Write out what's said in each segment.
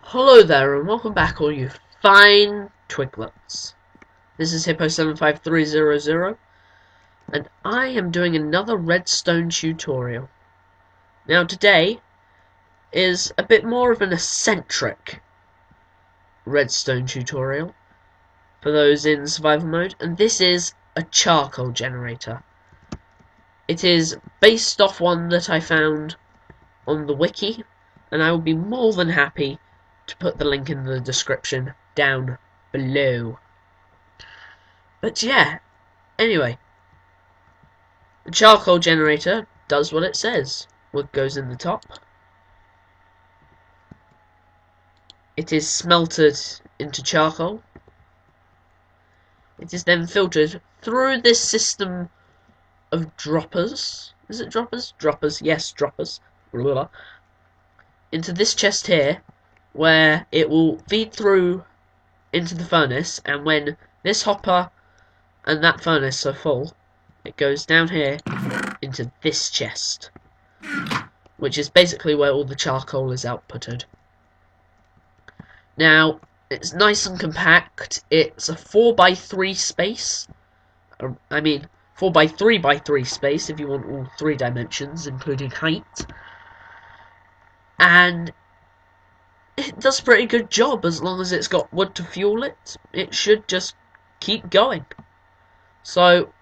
Hello there, and welcome back, all you fine twiglets. This is Hippo75300, and I am doing another redstone tutorial. Now, today is a bit more of an eccentric redstone tutorial for those in survival mode, and this is a charcoal generator. It is based off one that I found on the wiki, and I will be more than happy to put the link in the description down below. But yeah, anyway, the charcoal generator does what it says. Wood goes in the top. It is smelted into charcoal. It is then filtered through this system of droppers. Is it droppers? Droppers, yes, droppers. Blah, into this chest here, where it will feed through into the furnace, and when this hopper and that furnace are full, it goes down here into this chest, which is basically where all the charcoal is outputted. Now, it's nice and compact. It's a 4x3 space. I mean, 4x3x3 space if you want all 3 dimensions, including height. And it does a pretty good job. As long as it's got wood to fuel it, it should just keep going. So,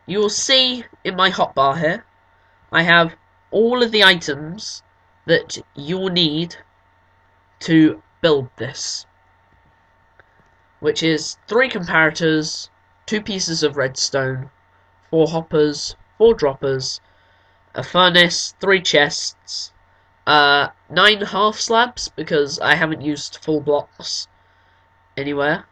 you'll see in my hotbar here, I have all of the items that you'll need to build this, which is 3 comparators, 2 pieces of redstone, 4 hoppers, 4 droppers, a furnace, 3 chests, 9 half slabs, because I haven't used full blocks anywhere,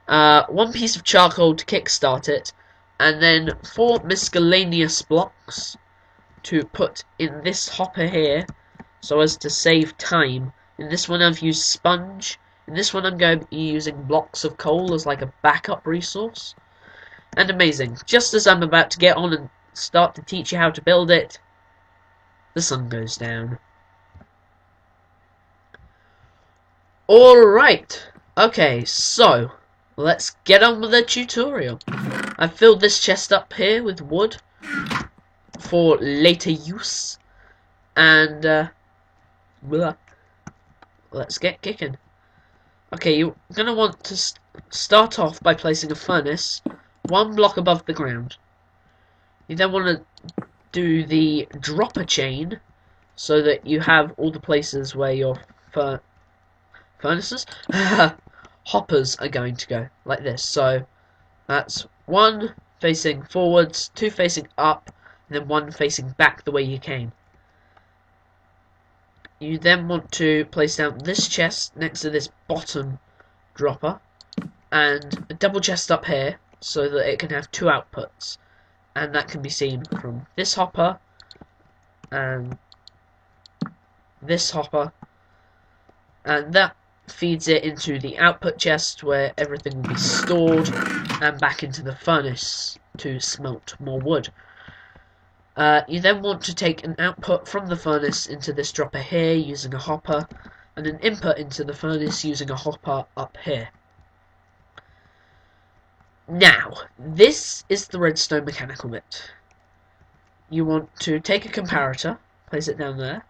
1 piece of charcoal to kickstart it, and then 4 miscellaneous blocks to put in this hopper here, so as to save time. In this one I've used sponge. In this one I'm going to be using blocks of coal as like a backup resource. And amazing, just as I'm about to get on and start to teach you how to build it, the sun goes down. Alright, okay, so let's get on with the tutorial. I've filled this chest up here with wood for later use, and let's get kicking. Okay, you're going to want to start off by placing a furnace 1 block above the ground. You then want to do the dropper chain so that you have all the places where your furnaces hoppers are going to go, like this. So that's 1 facing forwards, 2 facing up, and then 1 facing back the way you came. You then want to place down this chest next to this bottom dropper, and a double chest up here so that it can have 2 outputs, and that can be seen from this hopper and this hopper, and that feeds it into the output chest where everything will be stored, and back into the furnace to smelt more wood. You then want to take an output from the furnace into this dropper here using a hopper, and an input into the furnace using a hopper up here. Now, this is the redstone mechanical bit. You want to take a comparator, place it down there,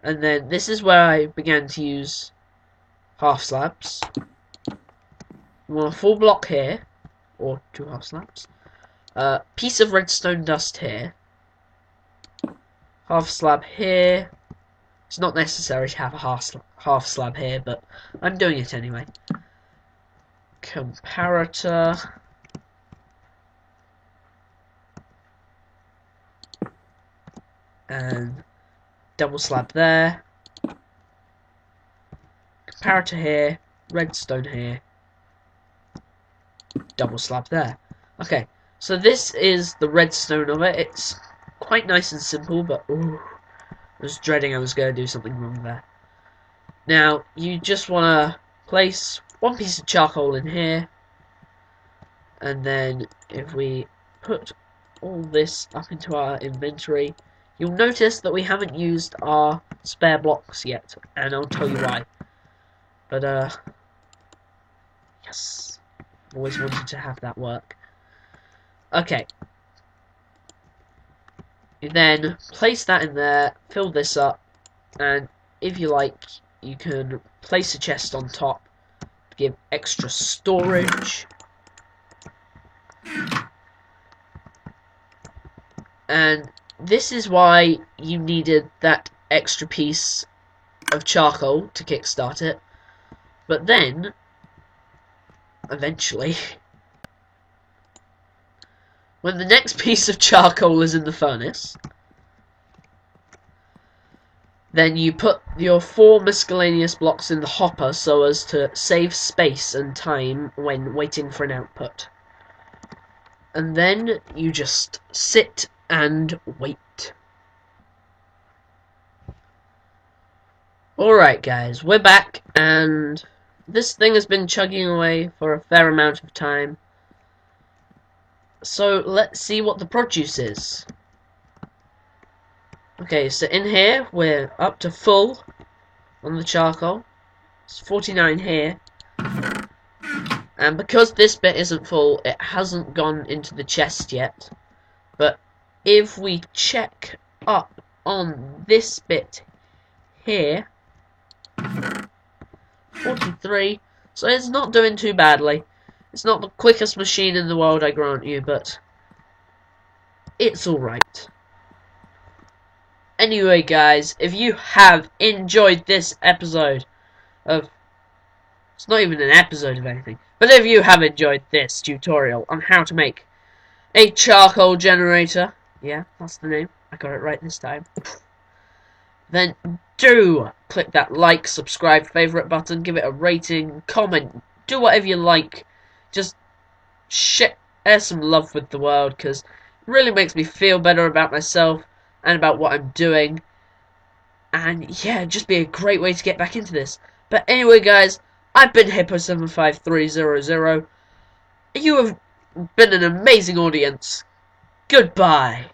and then this is where I began to use half slabs. You want a full block here, or 2 half slabs, piece of redstone dust here, half slab here. It's not necessary to have a half slab here, but I'm doing it anyway. Comparator. And double slab there. Comparator here. Redstone here. Double slab there. Okay, so this is the redstone of it. It's quite nice and simple, but ooh, I was dreading I was going to do something wrong there. Now, you just want to place 1 piece of charcoal in here, and then if we put all this up into our inventory, you'll notice that we haven't used our spare blocks yet, and I'll tell you why. But, yes. Always wanted to have that work. Okay. You then place that in there, fill this up, and if you like, you can place a chest on top to give extra storage. And this is why you needed that extra piece of charcoal to kickstart it. But then, eventually, when the next piece of charcoal is in the furnace, then you put your 4 miscellaneous blocks in the hopper so as to save space and time when waiting for an output. And then you just sit and wait. Alright guys, we're back, and this thing has been chugging away for a fair amount of time. So let's see what the produce is. Okay, so in here we're up to full on the charcoal. It's 49 here. And because this bit isn't full, it hasn't gone into the chest yet. But if we check up on this bit here, 43, so it's not doing too badly. It's not the quickest machine in the world, I grant you, but it's alright. Anyway guys, if you have enjoyed this episode of... It's not even an episode of anything. But if you have enjoyed this tutorial on how to make a charcoal generator, yeah, that's the name, I got it right this time, then do click that like, subscribe, favourite button, give it a rating, comment, do whatever you like. Just share some love with the world, because it really makes me feel better about myself and about what I'm doing. And yeah, just be a great way to get back into this. But anyway guys, I've been Hippo75300. You have been an amazing audience. Goodbye.